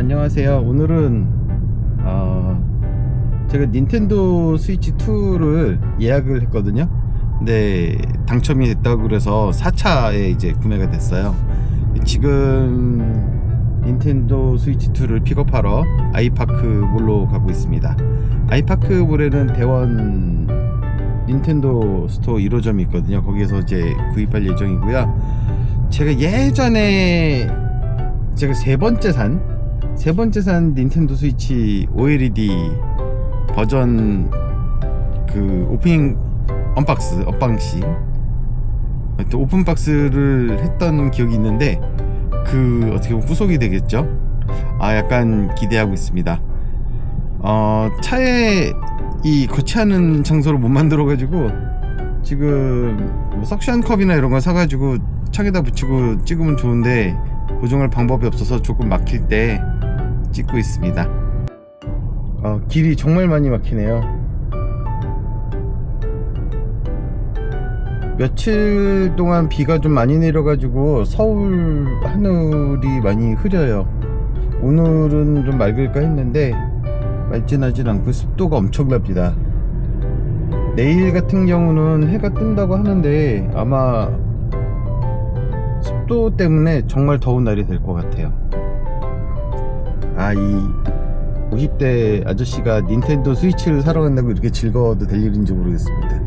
안녕하세요. 오늘은 제가 닌텐도 스위치 2를 예약을 했거든요. 근데 당첨이 됐다고 그래서 4차에 이제 구매가 됐어요. 지금 닌텐도 스위치 2를 픽업하러 아이파크몰로 가고 있습니다. 아이파크몰에는 대원 닌텐도 스토어 1호점이 있거든요. 거기에서 이제 구입할 예정이고요. 제가 예전에 세 번째 산 닌텐도 스위치 OLED 버전 그 오프닝 언박싱 또 오픈박스를 했던 기억이 있는데 그 어떻게 보면 후속이 되겠죠. 약간 기대하고 있습니다. 차에 이 거치하는 장소를 못 만들어 가지고 지금 뭐 석션 컵이나 이런 거 사가지고 창에다 붙이고 찍으면 좋은데 고정할 방법이 없어서 조금 막힐 때 찍고 있습니다. 길이 정말 많이 막히네요. 며칠 동안 비가 좀 많이 내려가지고 서울 하늘이 많이 흐려요. 오늘은 좀 맑을까 했는데 맑진 하진 않고 습도가 엄청납니다. 내일 같은 경우는 해가 뜬다고 하는데 아마 습도 때문에 정말 더운 날이 될 것 같아요. 이 50대 아저씨가 닌텐도 스위치를 사러 간다고 이렇게 즐거워도 될 일인지 모르겠습니다.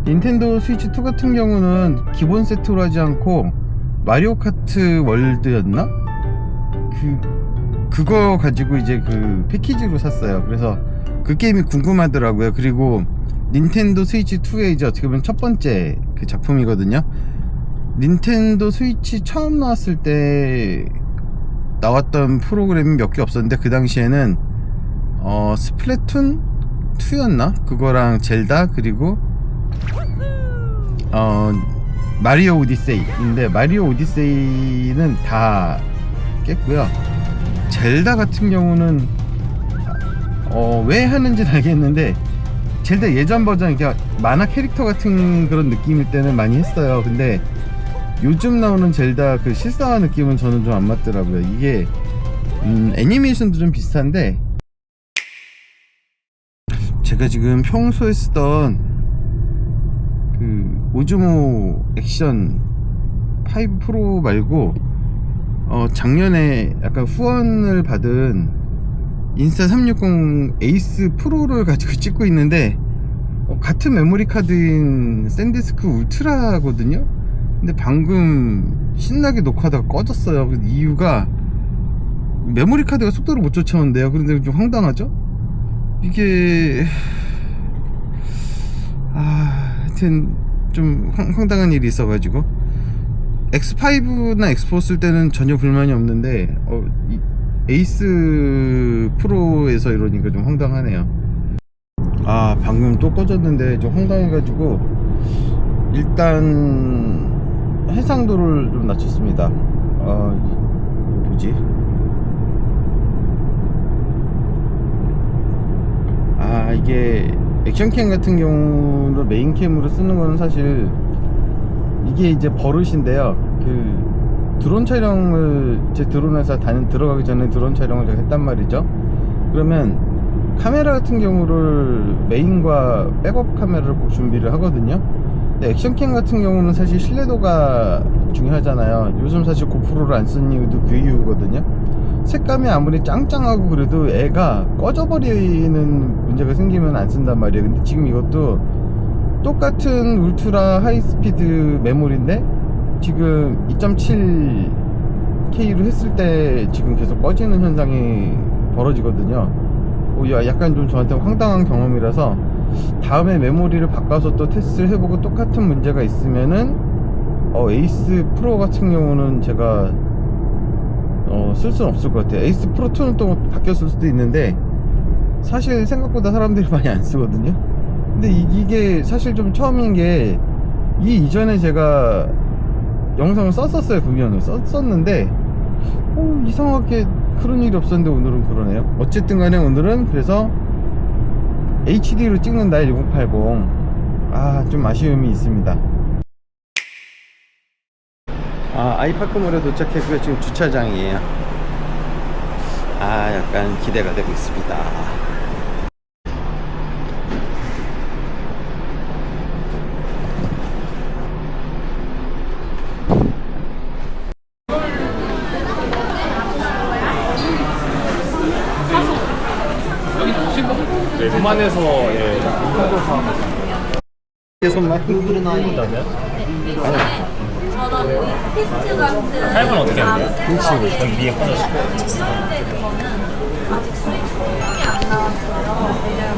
닌텐도 스위치 2 같은 경우는 기본 세트로 하지 않고 마리오 카트 월드였나? 그거 가지고 이제 그 패키지로 샀어요. 그래서 그 게임이 궁금하더라고요. 그리고 닌텐도 스위치 2의 이제 어떻게 보면 첫 번째 그 작품이거든요. 닌텐도 스위치 처음 나왔을 때 나왔던 프로그램이 몇 개 없었는데 그 당시에는 스플래툰 2였나? 그거랑 젤다 그리고 마리오 오디세이인데 마리오 오디세이는 다 깼고요. 젤다 같은 경우는 왜 하는지는 알겠는데 젤다 예전 버전 이렇게 만화 캐릭터 같은 그런 느낌일 때는 많이 했어요. 근데 요즘 나오는 젤다 그 실사화 느낌은 저는 좀 안 맞더라고요. 이게 애니메이션도 좀 비슷한데 제가 지금 평소에 쓰던 그 오즈모 액션 5 프로 말고 작년에 약간 후원을 받은 인스타 360 에이스 프로를 가지고 찍고 있는데 같은 메모리 카드인 샌디스크 울트라거든요. 근데 방금 신나게 녹화하다가 꺼졌어요. 그 이유가 메모리 카드가 속도를 못 쫓아온대요. 그런데 좀 황당하죠? 이게 하여튼 좀 황당한 일이 있어가지고 X5나 X4 쓸 때는 전혀 불만이 없는데 에이스 프로에서 이러니까 좀 황당하네요. 방금 또 꺼졌는데 좀 황당해가지고 일단 해상도를 좀 낮췄습니다. 뭐지? 이게 액션캠 같은 경우는 메인캠으로 쓰는 거는 사실 이게 이제 버릇인데요. 그 드론 촬영을 제 드론 회사 들어가기 전에 드론 촬영을 제가 했단 말이죠. 그러면 카메라 같은 경우를 메인과 백업 카메라를 꼭 준비를 하거든요. 근데 액션캠 같은 경우는 사실 신뢰도가 중요하잖아요. 요즘 사실 고프로를 안 쓰는 이유도 그 이유거든요. 색감이 아무리 짱짱하고 그래도 애가 꺼져버리는 문제가 생기면 안 쓴단 말이에요. 근데 지금 이것도 똑같은 울트라 하이스피드 메모리인데 지금 2.7K로 했을 때 지금 계속 꺼지는 현상이 벌어지거든요. 약간 좀 저한테 황당한 경험이라서 다음에 메모리를 바꿔서 또 테스트를 해보고 똑같은 문제가 있으면은 에이스 프로 같은 경우는 제가 쓸 수는 없을 것 같아요. 에이스 프로 2는 또 바뀌었을 수도 있는데 사실 생각보다 사람들이 많이 안 쓰거든요. 근데 이게 사실 좀 처음인 게 이 이전에 제가 영상을 썼었어요. 분명히 썼는데 이상하게 그런 일이 없었는데 오늘은 그러네요. 어쨌든 간에 오늘은 그래서 HD로 찍는다 1080. 좀 아쉬움이 있습니다. 아이파크몰에 도착했고요. 지금 주차장이에요. 약간 기대가 되고 있습니다. 네, 오만에서 예, 손만 한다면 피스트 같은 할건 어떻게 하는 거야? 그렇지. 그럼 위에 꺼졌어. 수정되는 거는 아직 수익이 안 나왔어요.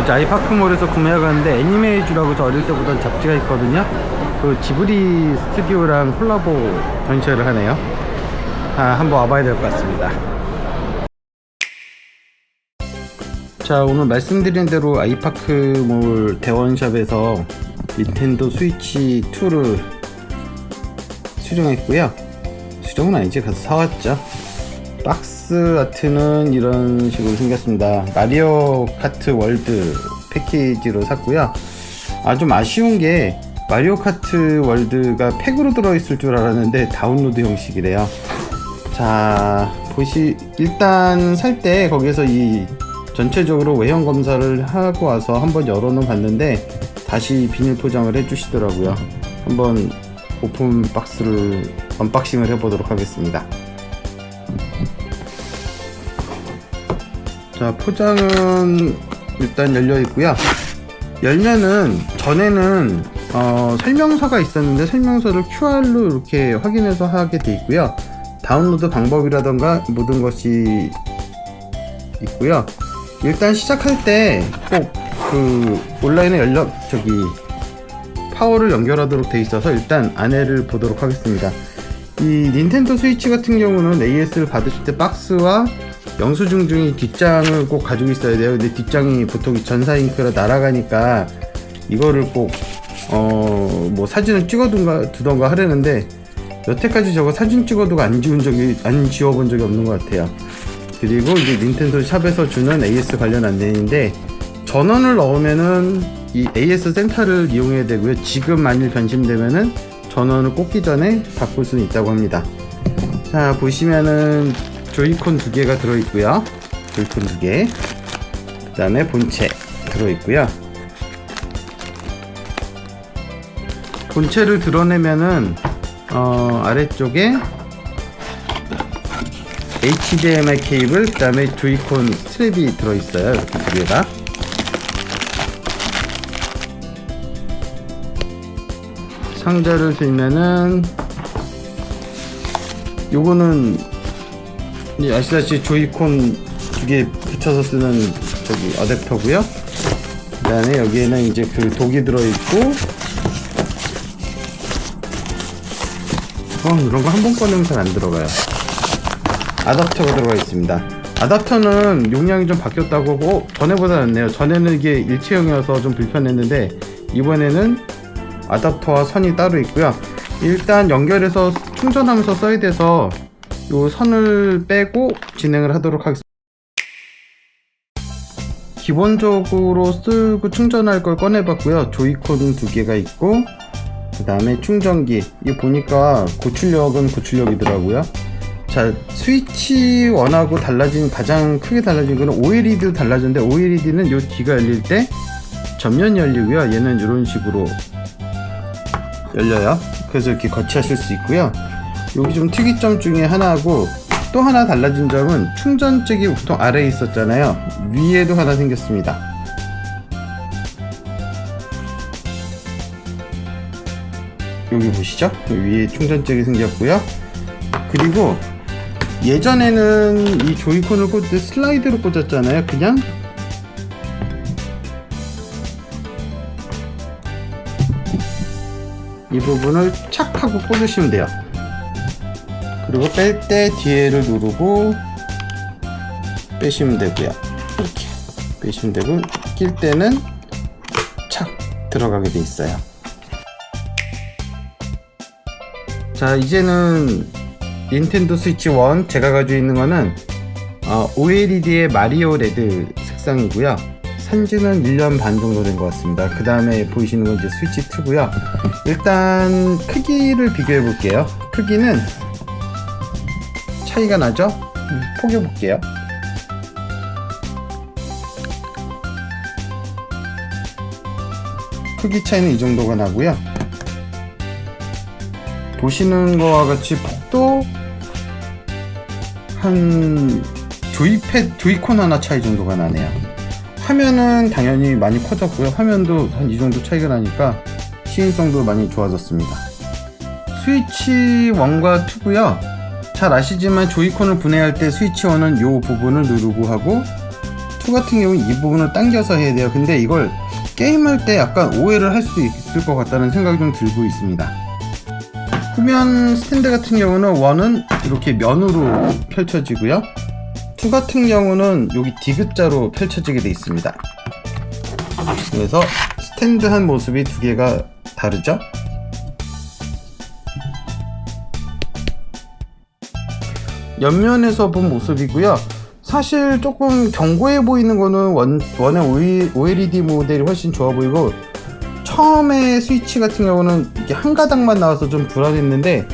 이제 아이파크몰에서 구매하고 갔는데 애니메이주라고 저 어릴 때 보던 잡지가 있거든요. 그 지브리 스튜디오랑 콜라보 전시회를 하네요. 한번 와봐야 될 것 같습니다. 자, 오늘 말씀드린 대로 아이파크몰 대원샵에서 닌텐도 스위치 2를 수령했고요. 수령은 아니지, 가서 사왔죠. 박스 아트는 이런 식으로 생겼습니다. 마리오 카트 월드 패키지로 샀고요. 좀 아쉬운 게 마리오 카트 월드가 팩으로 들어있을 줄 알았는데 다운로드 형식이래요. 자, 일단 살 때 거기서 이 전체적으로 외형 검사를 하고 와서 한번 열어는 봤는데 다시 비닐 포장을 해주시더라고요. 한번 오픈 박스를 언박싱을 해보도록 하겠습니다. 자, 포장은 일단 열려 있고요. 열면은 전에는 설명서가 있었는데 설명서를 QR로 이렇게 확인해서 하게 돼 있고요. 다운로드 방법이라던가 모든 것이 있고요. 일단 시작할 때 꼭 그 온라인에 파워를 연결하도록 돼 있어서 일단 안에를 보도록 하겠습니다. 이 닌텐도 스위치 같은 경우는 AS를 받으실 때 박스와 영수증 중에 뒷장을 꼭 가지고 있어야 돼요. 근데 뒷장이 보통 전사 잉크라 날아가니까 이거를 꼭 뭐 사진을 두던가 하려는데 여태까지 저거 사진 찍어두고 안 지워본 적이 없는 것 같아요. 그리고 이제 닌텐도 샵에서 주는 AS 관련 안내인데 전원을 넣으면은 이 AS 센터를 이용해야 되고요. 지금 만일 변심되면은 전원을 꽂기 전에 바꿀 수는 있다고 합니다. 자, 보시면은 조이콘 2개가 들어있고요. 조이콘 2개. 그 다음에 본체 들어있고요. 본체를 드러내면은 아래쪽에 HDMI 케이블, 그 다음에 조이콘 스트랩이 들어있어요. 이렇게 2개가. 상자를 들면은 요거는 아시다시피 조이콘 2개 붙여서 쓰는 어댑터고요. 그 다음에 여기에는 이제 그 독이 들어있고 이런 거 한 번 꺼내면 잘 안 들어가요. 아답터가 들어가 있습니다. 아답터는 용량이 좀 바뀌었다고 하고 전에보다 낫네요. 전에는 이게 일체형이어서 좀 불편했는데 이번에는 아답터와 선이 따로 있고요. 일단 연결해서 충전하면서 써야 돼서 요 선을 빼고 진행을 하도록 하겠습니다. 기본적으로 쓰고 충전할 걸 꺼내봤고요. 조이콘 2개가 있고 그 다음에 충전기, 이거 보니까 고출력은 고출력이더라고요. 자, 스위치 1하고 가장 크게 달라진 거는 OLED도 달라졌는데 OLED는 요 뒤가 열릴 때 전면이 열리고요. 얘는 이런 식으로 열려요. 그래서 이렇게 거치하실 수 있고요. 여기 좀 특이점 중에 하나하고 또 하나 달라진 점은 충전잭이 보통 아래에 있었잖아요. 위에도 하나 생겼습니다. 여기 보시죠? 위에 충전잭이 생겼고요. 그리고 예전에는 이 조이콘을 꽂을 때 슬라이드로 꽂았잖아요. 그냥 이 부분을 착 하고 꽂으시면 돼요. 그리고 뺄 때 뒤에를 누르고 빼시면 되고요. 이렇게 빼시면 되고 낄 때는 착 들어가게 돼 있어요. 자, 이제는 닌텐도 스위치 1 제가 가지고 있는 거는 OLED의 마리오 레드 색상이고요. 산지는 1년 반 정도 된 것 같습니다. 그 다음에 보이시는 건 이제 스위치 2고요. 일단 크기를 비교해 볼게요. 크기는 차이가 나죠? 포개 볼게요. 크기 차이는 이 정도가 나고요. 보시는 거와 같이 폭도 한 조이콘 하나 차이 정도가 나네요. 화면은 당연히 많이 커졌고요. 화면도 한 이 정도 차이가 나니까 시인성도 많이 좋아졌습니다. 스위치 1과 2고요. 잘 아시지만 조이콘을 분해할 때 스위치 1은 이 부분을 누르고 하고 2 같은 경우는 이 부분을 당겨서 해야 돼요. 근데 이걸 게임할 때 약간 오해를 할 수도 있을 것 같다는 생각이 좀 들고 있습니다. 후면 스탠드 같은 경우는 1은 이렇게 면으로 펼쳐지고요. 2 같은 경우는 여기 디귿자로 펼쳐지게 되어 있습니다. 그래서 스탠드한 모습이 두 개가 다르죠? 옆면에서 본 모습이고요. 사실 조금 견고해 보이는 거는 원의 OLED 모델이 훨씬 좋아 보이고, 처음에 스위치 같은 경우는 이렇게 한 가닥만 나와서 좀 불안했는데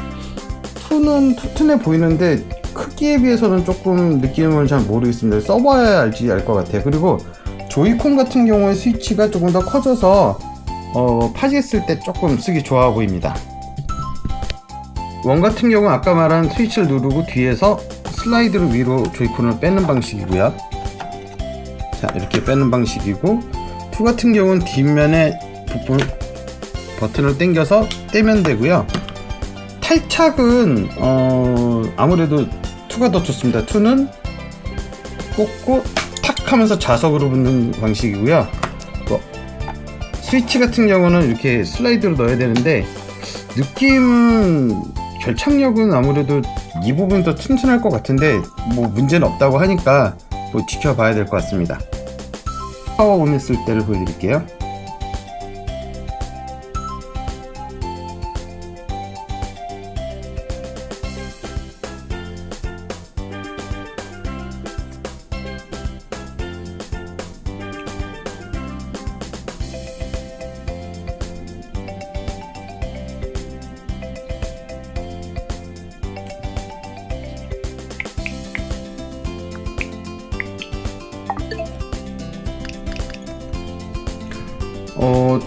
2는 튼튼해 보이는데 크기에 비해서는 조금 느낌을 잘 모르겠습니다. 써봐야 알지 알 것 같아요. 그리고 조이콘 같은 경우에 스위치가 조금 더 커져서 파지했을 때 조금 쓰기 좋아 보입니다. 원 같은 경우는 아까 말한 스위치를 누르고 뒤에서 슬라이드로 위로 조이콘을 빼는 방식이고요. 자, 이렇게 빼는 방식이고, 2 같은 경우는 뒷면에 부분 버튼을 당겨서 떼면 되고요. 탈착은 아무래도 2가 더 좋습니다. 2는 꽂고 탁 하면서 자석으로 붙는 방식이고요. 스위치 같은 경우는 이렇게 슬라이드로 넣어야 되는데, 느낌은 결착력은 아무래도 이 부분이 더 튼튼할 것 같은데 뭐 문제는 없다고 하니까 뭐 지켜봐야 될 것 같습니다. 파워온 했을 때를 보여드릴게요.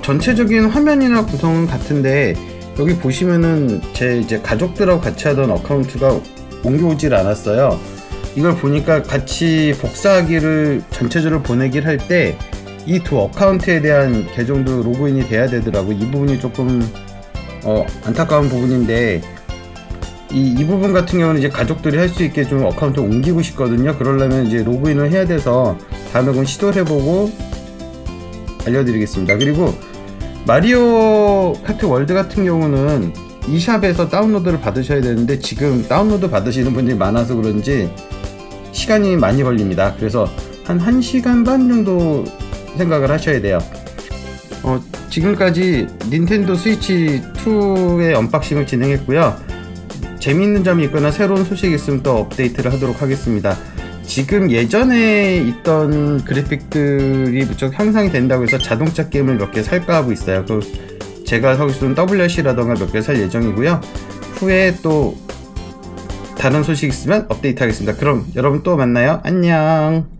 전체적인 화면이나 구성은 같은데, 여기 보시면은 제 이제 가족들하고 같이 하던 어카운트가 옮겨오질 않았어요. 이걸 보니까 같이 복사하기를 전체적으로 보내기를 할 때 이 두 어카운트에 대한 계정도 로그인이 돼야 되더라고. 이 부분이 조금 안타까운 부분인데, 이 부분 같은 경우는 이제 가족들이 할 수 있게 좀 어카운트 옮기고 싶거든요. 그러려면 이제 로그인을 해야 돼서 다음에 그건 시도를 해보고 알려드리겠습니다. 그리고 마리오 카트 월드 같은 경우는 e샵에서 다운로드를 받으셔야 되는데, 지금 다운로드 받으시는 분들이 많아서 그런지 시간이 많이 걸립니다. 그래서 한 1시간 반 정도 생각을 하셔야 돼요. 지금까지 닌텐도 스위치 2의 언박싱을 진행했고요. 재미있는 점이 있거나 새로운 소식이 있으면 또 업데이트를 하도록 하겠습니다. 지금 예전에 있던 그래픽들이 무척 향상이 된다고 해서 자동차 게임을 몇 개 살까 하고 있어요. 제가 사고 싶은 WRC라던가 몇 개 살 예정이고요. 후에 또 다른 소식 있으면 업데이트 하겠습니다. 그럼 여러분 또 만나요. 안녕.